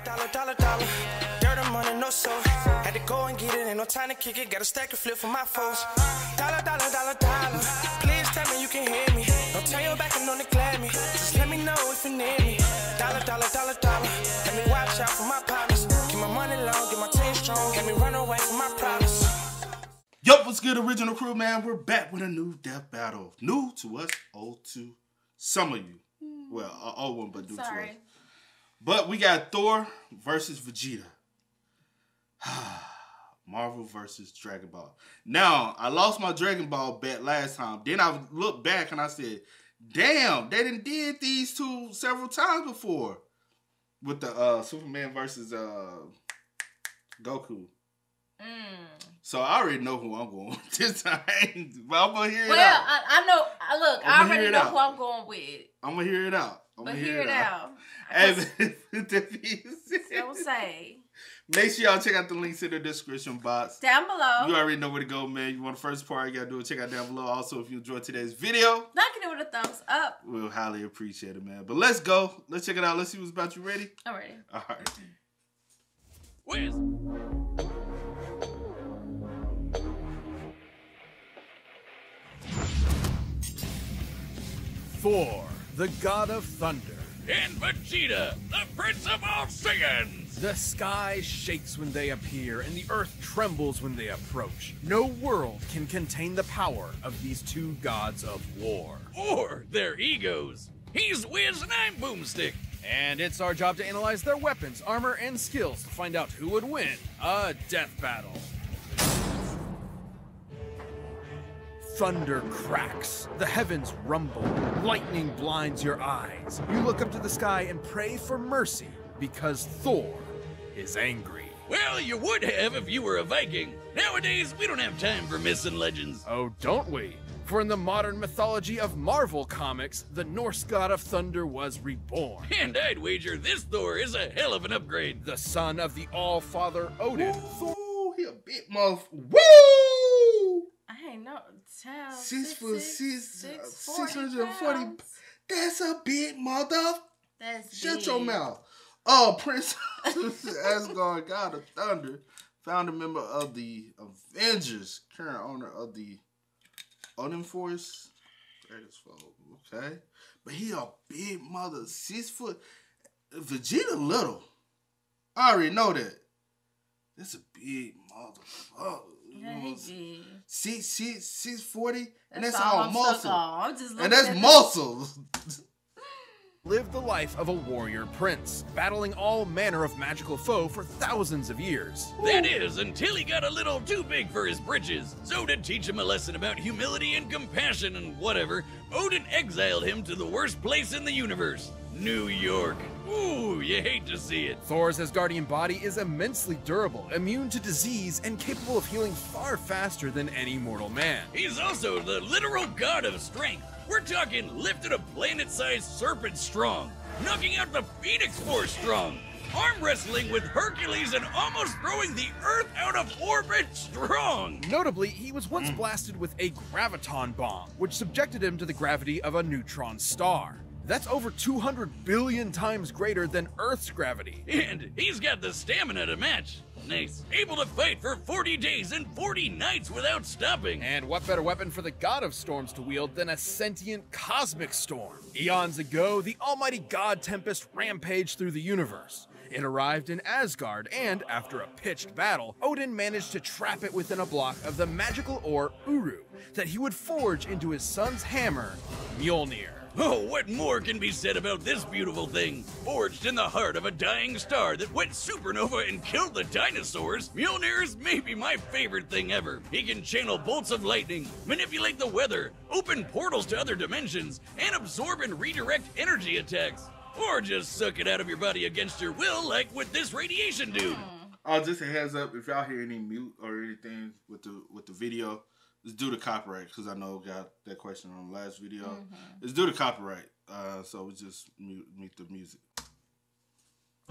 Dollar. Dirt and money, no soul. Had to go and get it, ain't no time to kick it. Got a stack and flip for my foes. Dollar. Please tell me you can hear me. Don't turn your back and don't neglect me. Just let me know if you need me. Dollar. Let me watch out for my partners. Keep my money low, get my team strong. Let me run away from my problems. Yup, what's good, original crew, man? We're back with a new death battle. New to us, old to some of you. Well, old one, but new to us. But we got Thor versus Vegeta. Marvel versus Dragon Ball. Now, I lost my Dragon Ball bet last time. Then I looked back and I said, damn, they done did these two several times before. With the Superman versus Goku. So I already know who I'm going with this time. But I'm going to hear it out. Well, I know. Look, I already know who I'm going with. I'm going to hear it out. But hear it out. So say. Make sure y'all check out the links in the description box. Down below. You already know where to go, man. You want the first part, you got to do it. Check out down below. Also, if you enjoyed today's video, like it with a thumbs up. We'll highly appreciate it, man. But let's go. Let's check it out. Let's see what's about. You ready? I'm ready. All right. Whiz. Thor, the god of thunder. And Vegeta, the prince of all Saiyans. The sky shakes when they appear, and the earth trembles when they approach. No world can contain the power of these two gods of war. Or their egos. He's Wiz and I'm Boomstick. And it's our job to analyze their weapons, armor, and skills to find out who would win a death battle. Thunder cracks, the heavens rumble, lightning blinds your eyes. You look up to the sky and pray for mercy because Thor is angry. Well, you would have if you were a Viking. Nowadays, we don't have time for myths and legends. Oh, don't we? For in the modern mythology of Marvel Comics, the Norse god of thunder was reborn. And I'd wager this Thor is a hell of an upgrade. The son of the All-Father Odin. Ooh, he a bit more. Woo! I ain't know. 640. That's a bit mother. That's Shut big. your mouth. Oh, Prince Asgard, god of thunder, founder member of the Avengers, current owner of the Odin Force. Okay. But he a big mother, 6 foot. Vegeta little. I already know that. That's a big motherfucker. Yeah, he did. 640, and that's all all I'm muscle. stuck on. I'm just And that's looking at muscle. Lived the life of a warrior prince, battling all manner of magical foe for thousands of years. That is, until he got a little too big for his britches. So to teach him a lesson about humility and compassion and whatever, Odin exiled him to the worst place in the universe, New York. Ooh, you hate to see it. Thor's Asgardian body is immensely durable, immune to disease, and capable of healing far faster than any mortal man. He's also the literal god of strength. We're talking lifted a planet-sized serpent strong, knocking out the Phoenix Force strong, arm wrestling with Hercules and almost throwing the Earth out of orbit strong. Notably, he was once blasted with a graviton bomb, which subjected him to the gravity of a neutron star. That's over 200 billion times greater than Earth's gravity. And he's got the stamina to match. Nice. Able to fight for 40 days and 40 nights without stopping. And what better weapon for the god of storms to wield than a sentient cosmic storm? Eons ago, the almighty god Tempest rampaged through the universe. It arrived in Asgard, and after a pitched battle, Odin managed to trap it within a block of the magical ore Uru that he would forge into his son's hammer, Mjolnir. Oh, what more can be said about this beautiful thing? Forged in the heart of a dying star that went supernova and killed the dinosaurs, Mjolnir is maybe my favorite thing ever. He can channel bolts of lightning, manipulate the weather, open portals to other dimensions, and absorb and redirect energy attacks. Or just suck it out of your body against your will like with this radiation dude. Oh, just a heads up, if y'all hear any mute or anything with the video, it's due to copyright, because I know I got that question on the last video. It's due to copyright, so we just mute the music.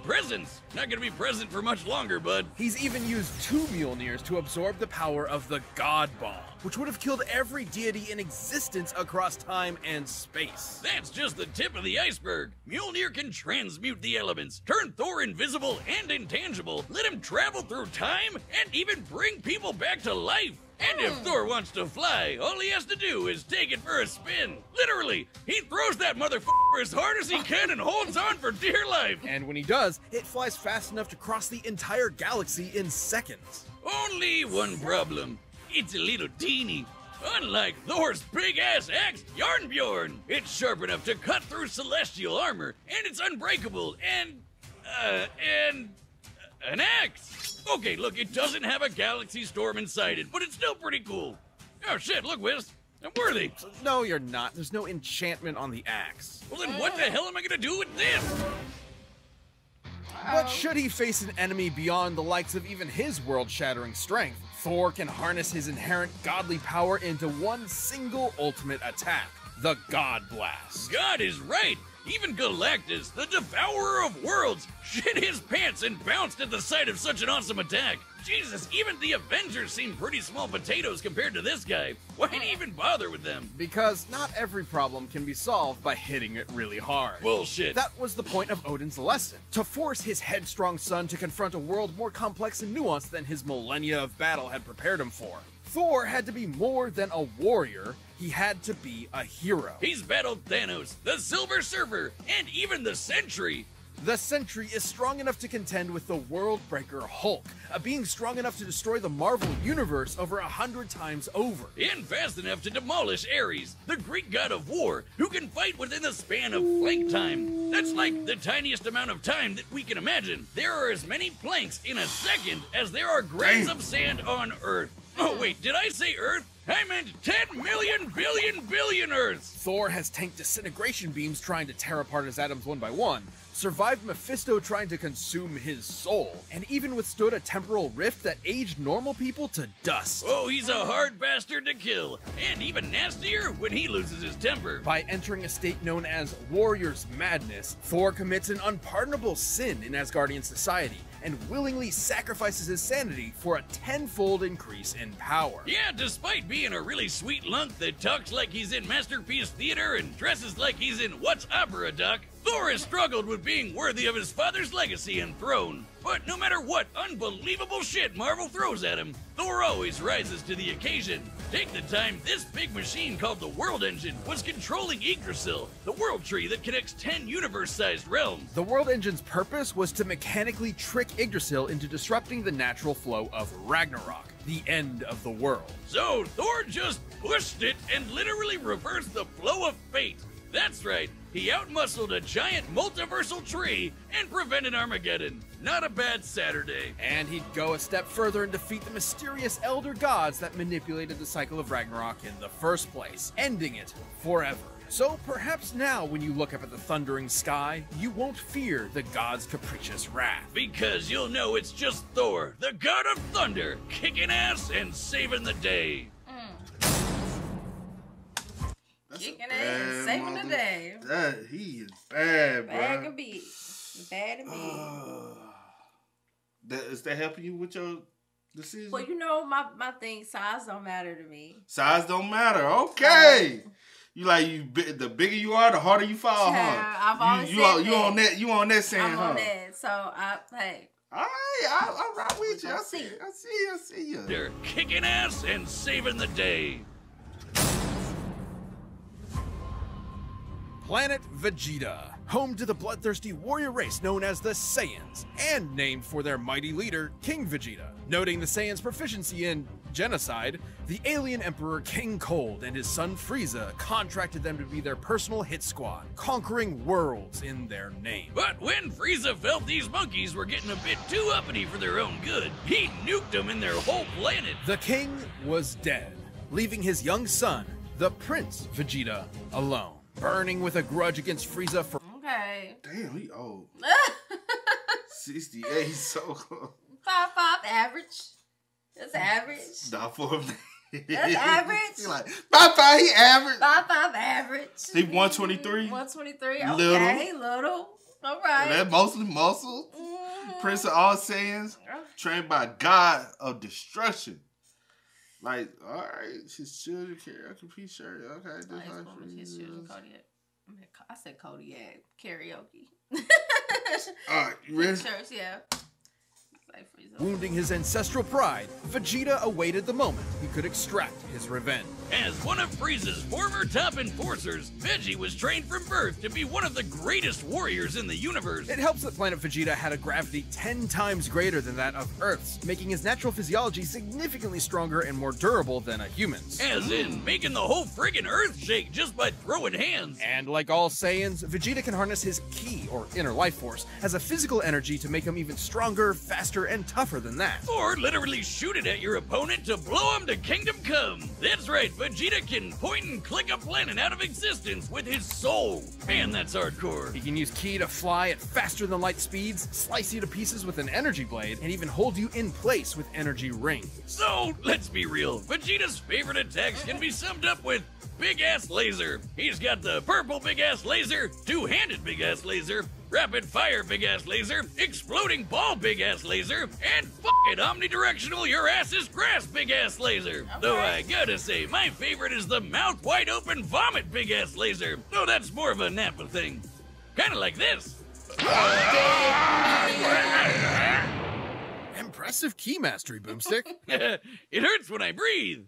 Presents! Not gonna be present for much longer, bud. He's even used 2 Mjolnirs to absorb the power of the God Bomb, which would have killed every deity in existence across time and space. That's just the tip of the iceberg. Mjolnir can transmute the elements, turn Thor invisible and intangible, let him travel through time, and even bring people back to life. And if Thor wants to fly, all he has to do is take it for a spin. Literally, he throws that motherfucker as hard as he can and holds on for dear life. And when he does, it flies fast enough to cross the entire galaxy in seconds. Only one problem. It's a little teeny. Unlike Thor's big-ass axe, Yarnbjorn, it's sharp enough to cut through celestial armor, and it's unbreakable, and an axe. Okay, look, it doesn't have a galaxy storm inside it, but it's still pretty cool. Oh shit, look, Wiz, I'm worthy. No, you're not. There's no enchantment on the axe. Well, then what the hell am I gonna do with this? But should he face an enemy beyond the likes of even his world-shattering strength, Thor can harness his inherent godly power into one single ultimate attack, the God Blast. God is right. Even Galactus, the devourer of worlds, shit his pants and bounced at the sight of such an awesome attack. Jesus, even the Avengers seem pretty small potatoes compared to this guy. Why'd he even bother with them? Because not every problem can be solved by hitting it really hard. Bullshit. That was the point of Odin's lesson, to force his headstrong son to confront a world more complex and nuanced than his millennia of battle had prepared him for. Thor had to be more than a warrior, he had to be a hero. He's battled Thanos, the Silver Surfer, and even the Sentry. The Sentry is strong enough to contend with the Worldbreaker Hulk, a being strong enough to destroy the Marvel Universe over 100 times over. And fast enough to demolish Ares, the Greek god of war, who can fight within the span of plank time. That's like the tiniest amount of time that we can imagine. There are as many planks in a second as there are grains of sand on Earth. Oh wait, did I say Earth? I meant 10 million billion Earths! Thor has tanked disintegration beams trying to tear apart his atoms one by one, survived Mephisto trying to consume his soul, and even withstood a temporal rift that aged normal people to dust. Oh, he's a hard bastard to kill, and even nastier when he loses his temper. By entering a state known as Warrior's Madness, Thor commits an unpardonable sin in Asgardian society, and willingly sacrifices his sanity for a tenfold increase in power. Yeah, despite being a really sweet lunk that talks like he's in Masterpiece Theater and dresses like he's in What's Opera, Doc, Thor has struggled with being worthy of his father's legacy and throne. But no matter what unbelievable shit Marvel throws at him, Thor always rises to the occasion. Take the time this big machine called the World Engine was controlling Yggdrasil, the world tree that connects 10 universe-sized realms. The World Engine's purpose was to mechanically trick Yggdrasil into disrupting the natural flow of Ragnarok, the end of the world. So Thor just pushed it and literally reversed the flow of fate. That's right, he outmuscled a giant multiversal tree and prevented Armageddon. Not a bad Saturday. And he'd go a step further and defeat the mysterious elder gods that manipulated the cycle of Ragnarok in the first place, ending it forever. So perhaps now when you look up at the thundering sky, you won't fear the god's capricious wrath. Because you'll know it's just Thor, the god of thunder, kicking ass and saving the day. Kicking ass, saving the day. He is bad, bro. Bad and big. Bad and big. Is that helping you with your decision? Well, you know, my thing, size don't matter to me. Size don't matter. Okay. You the bigger you are, the harder you fall, huh? I've always said that. You on that saying, I'm huh? on that. So hey. All right, I'm right with you. I see you. They're kicking ass and saving the day. Planet Vegeta, home to the bloodthirsty warrior race known as the Saiyans, and named for their mighty leader, King Vegeta. Noting the Saiyans' proficiency in genocide, the alien emperor King Cold and his son Frieza contracted them to be their personal hit squad, conquering worlds in their name. But when Frieza felt these monkeys were getting a bit too uppity for their own good, he nuked them in their whole planet. The king was dead, leaving his young son, the Prince Vegeta, alone. Burning with a grudge against Frieza for— Okay. Damn, he old. 68, so close. 5'5", average. That's average. Not for him. That's average. He like 5'5", he average. 5'5", average. He 123. 123. Little. Okay, little. All right. And that mostly muscle. Prince of all Saiyans, trained by God of Destruction. Like, all right, his children karaoke shirt. Okay, this His children Kodiak. I said Kodiak karaoke. All right, you ready? Shirts, yeah. Wounding his ancestral pride, Vegeta awaited the moment he could extract his revenge. As one of Frieza's former top enforcers, Veggie was trained from birth to be one of the greatest warriors in the universe. It helps that planet Vegeta had a gravity 10 times greater than that of Earth's, making his natural physiology significantly stronger and more durable than a human's. As in, making the whole friggin' Earth shake just by throwing hands. And like all Saiyans, Vegeta can harness his ki, or inner life force, as a physical energy to make him even stronger, faster, and tougher than that. Or literally shoot it at your opponent to blow him to kingdom come. That's right, Vegeta can point and click a planet out of existence with his soul. Man, that's hardcore. He can use ki to fly at faster than light speeds, slice you to pieces with an energy blade, and even hold you in place with energy rings. So, let's be real. Vegeta's favorite attacks can be summed up with big-ass laser. He's got the purple big-ass laser, two-handed big-ass laser, rapid-fire big-ass laser, exploding ball big-ass laser, and f***ing omnidirectional your-ass-is grass big-ass laser. Okay. Though I gotta say, my favorite is the mouth-wide-open vomit big-ass laser. Though that's more of a Nappa thing. Kinda like this. Impressive ki mastery, Boomstick. It hurts when I breathe.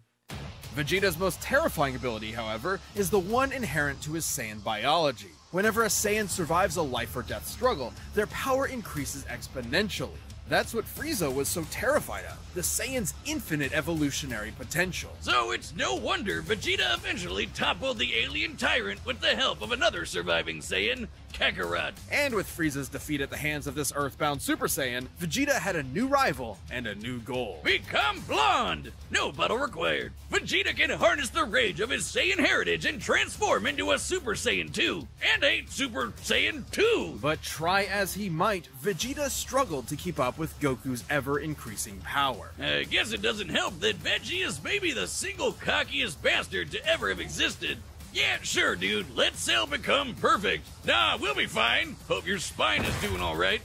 Vegeta's most terrifying ability, however, is the one inherent to his Saiyan biology. Whenever a Saiyan survives a life or death struggle, their power increases exponentially. That's what Frieza was so terrified of, the Saiyan's infinite evolutionary potential. So it's no wonder Vegeta eventually toppled the alien tyrant with the help of another surviving Saiyan, Kakarot. And with Frieza's defeat at the hands of this earthbound Super Saiyan, Vegeta had a new rival and a new goal. Become blonde! No battle required. Vegeta can harness the rage of his Saiyan heritage and transform into a Super Saiyan 2 and a Super Saiyan 2! But try as he might, Vegeta struggled to keep up with Goku's ever-increasing power. I guess it doesn't help that Veggie is maybe the single cockiest bastard to ever have existed. Yeah, sure, dude. Let Cell become perfect. Nah, we'll be fine. Hope your spine is doing all right.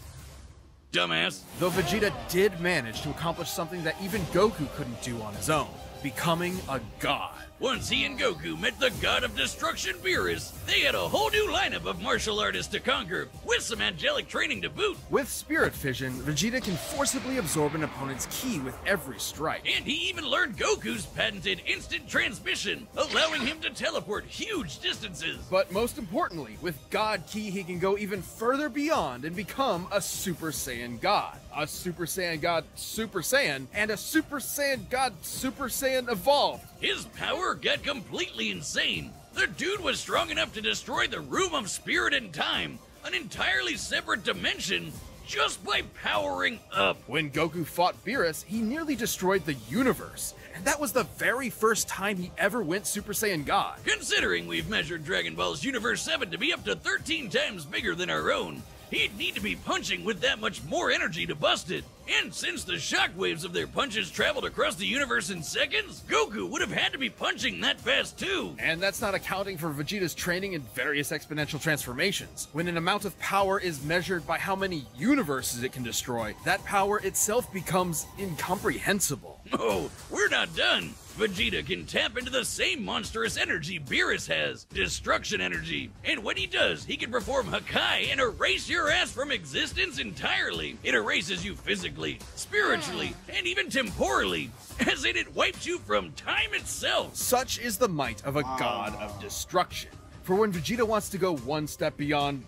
Dumbass. Though Vegeta did manage to accomplish something that even Goku couldn't do on his own, becoming a god. Once he and Goku met the god of destruction, Beerus, they had a whole new lineup of martial artists to conquer, with some angelic training to boot. With Spirit Fission, Vegeta can forcibly absorb an opponent's ki with every strike. And he even learned Goku's patented instant transmission, allowing him to teleport huge distances. But most importantly, with God Ki, he can go even further beyond and become a Super Saiyan God. A Super Saiyan God Super Saiyan, and a Super Saiyan God Super Saiyan Evolved. His power got completely insane. The dude was strong enough to destroy the Room of Spirit and Time, an entirely separate dimension, just by powering up. When Goku fought Beerus, he nearly destroyed the universe. And that was the very first time he ever went Super Saiyan God. Considering we've measured Dragon Ball's Universe 7 to be up to 13 times bigger than our own, he'd need to be punching with that much more energy to bust it. And since the shockwaves of their punches traveled across the universe in seconds, Goku would have had to be punching that fast too. And that's not accounting for Vegeta's training in various exponential transformations. When an amount of power is measured by how many universes it can destroy, that power itself becomes incomprehensible. Oh, we're not done. Vegeta can tap into the same monstrous energy Beerus has, destruction energy. And when he does, he can perform Hakai and erase your ass from existence entirely. It erases you physically, spiritually, and even temporally, as in it wipes you from time itself. Such is the might of a god of destruction. For when Vegeta wants to go one step beyond,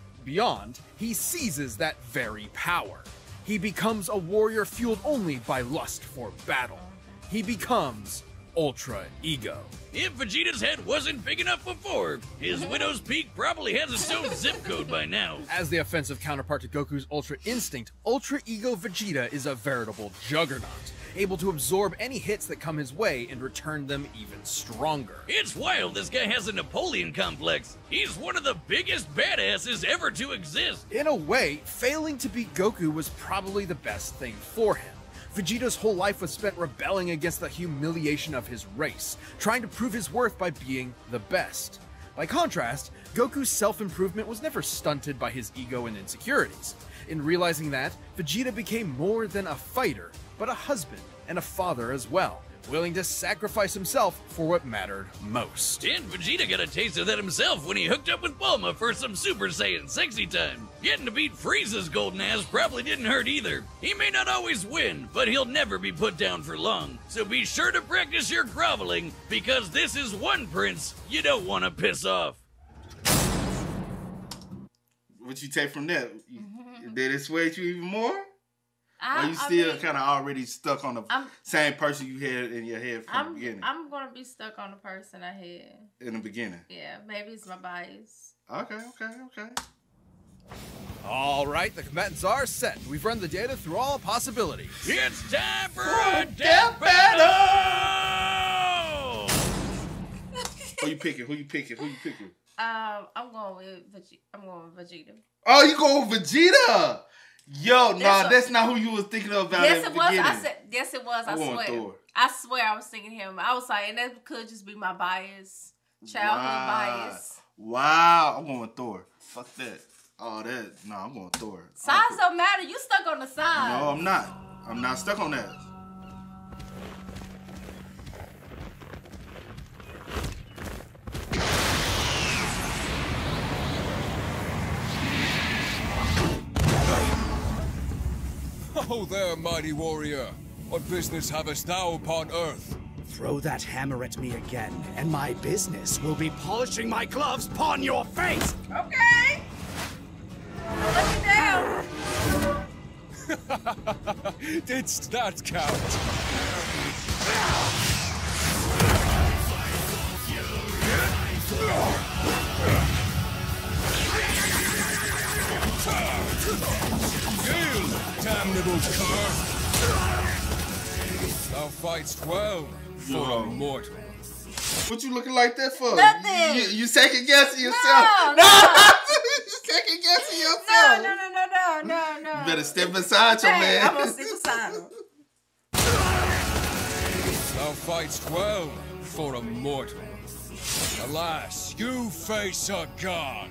he seizes that very power. He becomes a warrior fueled only by lust for battle. He becomes Ultra Ego. If Vegeta's head wasn't big enough before, his Widow's Peak probably has its own zip code by now. As the offensive counterpart to Goku's Ultra Instinct, Ultra Ego Vegeta is a veritable juggernaut, able to absorb any hits that come his way and return them even stronger. It's wild this guy has a Napoleon complex. He's one of the biggest badasses ever to exist. In a way, failing to beat Goku was probably the best thing for him. Vegeta's whole life was spent rebelling against the humiliation of his race, trying to prove his worth by being the best. By contrast, Goku's self-improvement was never stunted by his ego and insecurities. In realizing that, Vegeta became more than a fighter, but a husband and a father as well, willing to sacrifice himself for what mattered most. And Vegeta got a taste of that himself when he hooked up with Bulma for some Super Saiyan sexy time. Getting to beat Frieza's golden ass probably didn't hurt either. He may not always win, but he'll never be put down for long. So be sure to practice your groveling, because this is one prince you don't want to piss off. What you take from that? Did it sway you even more? Or you still kind of already stuck on the same person you had in your head from the beginning? I'm going to be stuck on the person I had. In the beginning? Yeah, maybe it's my bias. Okay. All right, the combatants are set. We've run the data through all possibilities. It's time for a death battle! Who you picking? I'm going with Vegeta. Oh, you going with Vegeta? Yo, that's not who you was thinking of at the beginning. Yes, it was. I swear. Thor. I swear I was thinking him. I was like, and that could just be my bias. Childhood bias. Wow. I'm going with Thor. Fuck that. I'm going with Thor. Size don't matter. You stuck on the side. No, I'm not. I'm not stuck on that. Oh there, mighty warrior. What business havest thou upon earth? Throw that hammer at me again, and my business will be polishing my gloves upon your face! Okay! Let me down! Didst that count? Hail, damnable cur! Thou fightst well for a mortal. What you looking like that for? Nothing. You second guessing yourself? No. You second guessing yourself? No. You better step beside your man. I'm gonna sit beside him. Thou fightst well for a mortal. Alas, you face a god.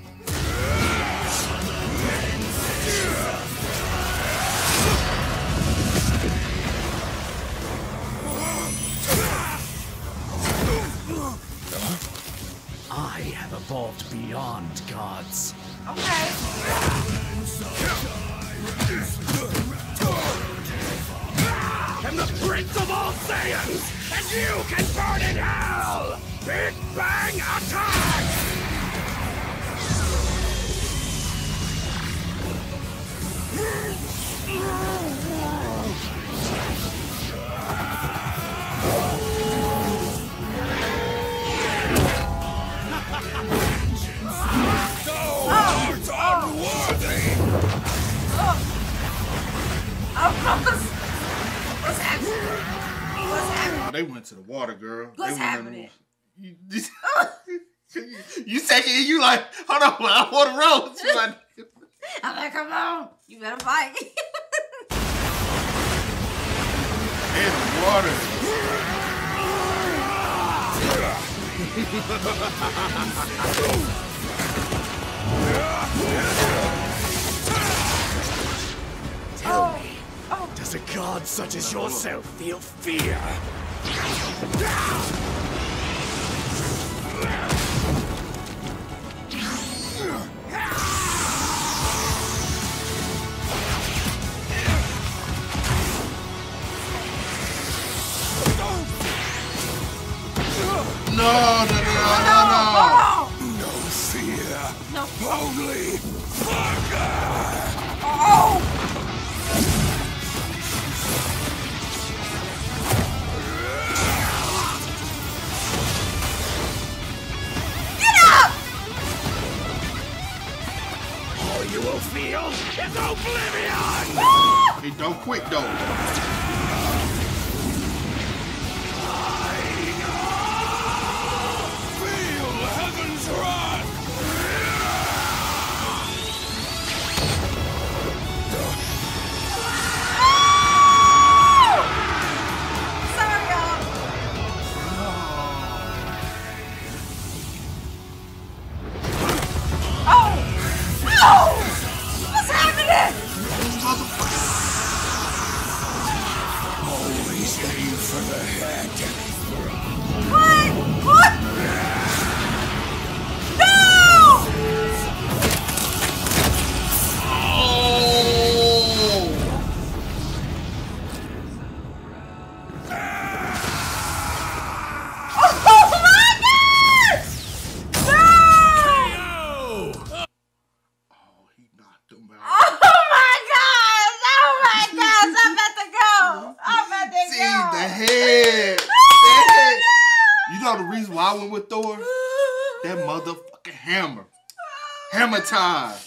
I have evolved beyond gods. Okay. I'm the Prince of all Saiyans, and you can burn in hell! Big Bang Attack! What's happening? They went to the water, girl. What's happening? You second, you like, hold on, I want to roll. You like, I'm like, come on. You better fight. in the water. Tell me, does a god such as yourself feel fear? No. No fear. No. Only fucker. Oh! Get up! All you will feel is oblivion! Hey, don't quit though. Feel heaven's wrath. Sorry, y'all. What? What? No! The reason why I went with Thor, that motherfucking hammer. Hammer time.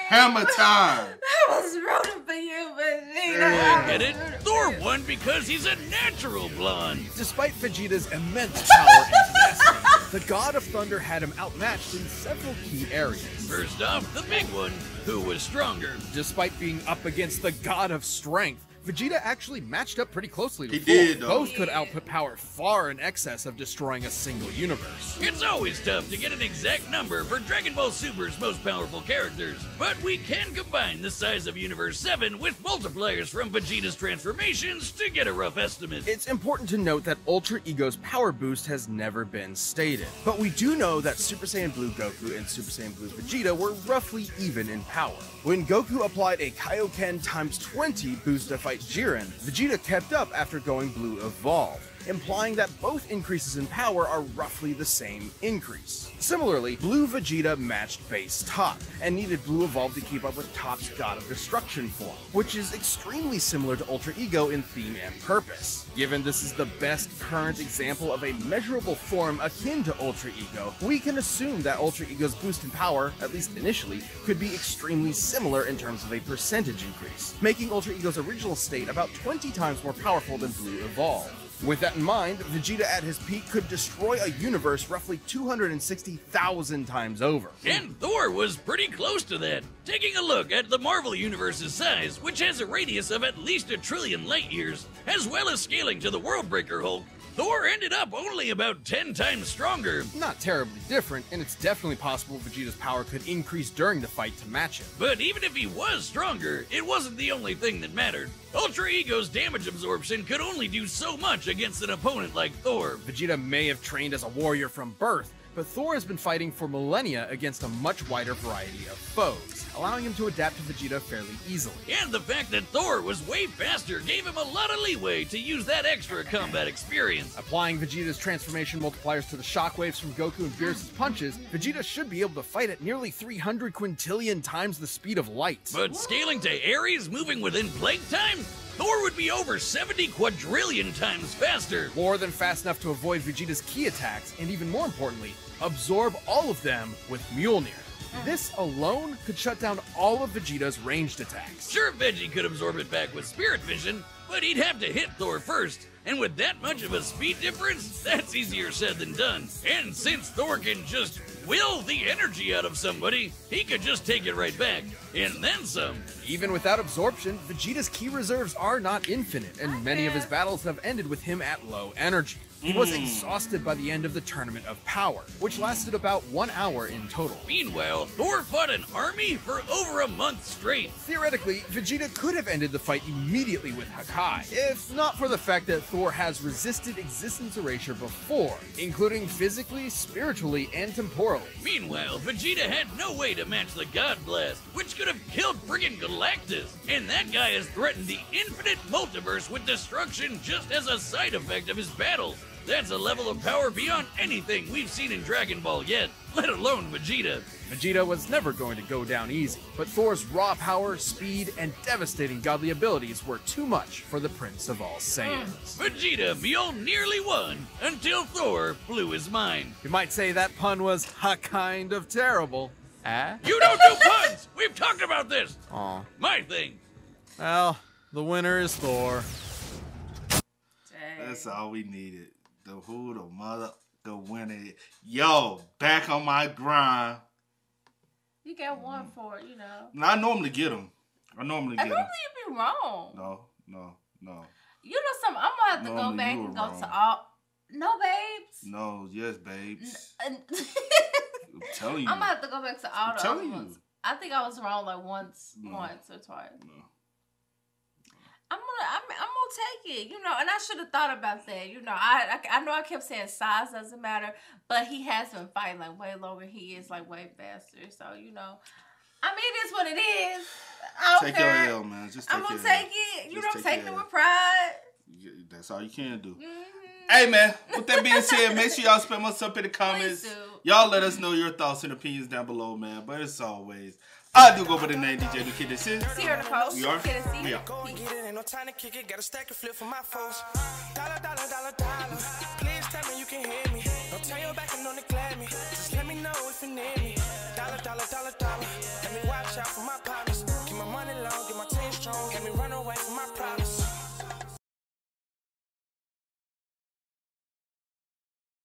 Hammer time. I was rooting for you, Vegeta. Get it? Thor won because he's a natural blonde. Despite Vegeta's immense power and tenacity, the God of Thunder had him outmatched in several key areas. First off, the big one, who was stronger. Despite being up against the God of Strength, Vegeta actually matched up pretty closely to He Thor. did, though. Both could output power far in excess of destroying a single universe. It's always tough to get an exact number for Dragon Ball Super's most powerful characters, but we can combine the size of Universe 7 with multipliers from Vegeta's transformations to get a rough estimate. It's important to note that Ultra Ego's power boost has never been stated, but we do know that Super Saiyan Blue Goku and Super Saiyan Blue Vegeta were roughly even in power. When Goku applied a Kaioken times 20 boost to fight Jiren, Vegeta kept up after going Blue Evolved, implying that both increases in power are roughly the same increase. Similarly, Blue Vegeta matched base Top, and needed Blue Evolved to keep up with Top's God of Destruction form, which is extremely similar to Ultra Ego in theme and purpose. Given this is the best current example of a measurable form akin to Ultra Ego, we can assume that Ultra Ego's boost in power, at least initially, could be extremely similar in terms of a percentage increase, making Ultra Ego's original state about 20 times more powerful than Blue Evolved. With that in mind, Vegeta at his peak could destroy a universe roughly 260,000 times over. And Thor was pretty close to that. Taking a look at the Marvel Universe's size, which has a radius of at least 1 trillion light years, as well as scaling to the Worldbreaker Hulk, Thor ended up only about 10 times stronger. Not terribly different, and it's definitely possible Vegeta's power could increase during the fight to match him. But even if he was stronger, it wasn't the only thing that mattered. Ultra Ego's damage absorption could only do so much against an opponent like Thor. Vegeta may have trained as a warrior from birth, but Thor has been fighting for millennia against a much wider variety of foes, allowing him to adapt to Vegeta fairly easily. And the fact that Thor was way faster gave him a lot of leeway to use that extra combat experience. Applying Vegeta's transformation multipliers to the shockwaves from Goku and Beerus' punches, Vegeta should be able to fight at nearly 300 quintillion times the speed of light. But scaling to Ares moving within plague time? Thor would be over 70 quadrillion times faster. More than fast enough to avoid Vegeta's key attacks, and even more importantly, absorb all of them with Mjolnir. This alone could shut down all of Vegeta's ranged attacks. Sure, Veggie could absorb it back with Spirit Vision, but he'd have to hit Thor first. And with that much of a speed difference, that's easier said than done. And since Thor can just will the energy out of somebody, he could just take it right back. And then some. Even without absorption, Vegeta's key reserves are not infinite, and many of his battles have ended with him at low energy. He was exhausted by the end of the Tournament of Power, which lasted about 1 hour in total. Meanwhile, Thor fought an army for over a month straight. Theoretically, Vegeta could have ended the fight immediately with Hakai, if not for the fact that Thor has resisted existence erasure before, including physically, spiritually, and temporally. Meanwhile, Vegeta had no way to match the God Blast, which could have killed friggin' Galactus. And that guy has threatened the infinite multiverse with destruction just as a side effect of his battles. That's a level of power beyond anything we've seen in Dragon Ball yet, let alone Vegeta. Vegeta was never going to go down easy, but Thor's raw power, speed, and devastating godly abilities were too much for the Prince of All Saiyans. Vegeta nearly won until Thor blew his mind. You might say that pun was kind of terrible. You don't do puns! We've talked about this! Aw. My thing. Well, the winner is Thor. That's all we needed. The mother winner. Yo, back on my grind. You got one for it, you know. No, I normally get them. I normally you be wrong. No. You know something? I'm gonna have to go back and go to all. No, babes. No, yes, babes. I'm I'm telling you. gonna have to go back to all the other telling ones. you. I think I was wrong like once or twice. No. I'm gonna take it, you know. And I should have thought about that, you know. I know I kept saying size doesn't matter, but he has been fighting like way longer. He is like way faster, so you know. I mean, it is what it is. I don't Take care. your L, man. Just take I'm gonna your L. take it. You Just know, I'm take taking your it L. with pride. That's all you can do. Mm-hmm. Hey, man. With that being said, make sure y'all spam us up in the comments. Please do. Y'all let us know your thoughts and opinions down below, man. But as always, I do go by the name DJ The Kid That Sins. See her in the post. We are. Kid and see. We are. Go and get it, ain't no time to kick it. Got a stack of flip for my foes. Dollar, dollar, dollar, dollar. Please tell me you can hear me. Don't turn your back and don't neglect me. Just let me know if you need me. Dollar, dollar, dollar, dollar. Let me watch out for my partners.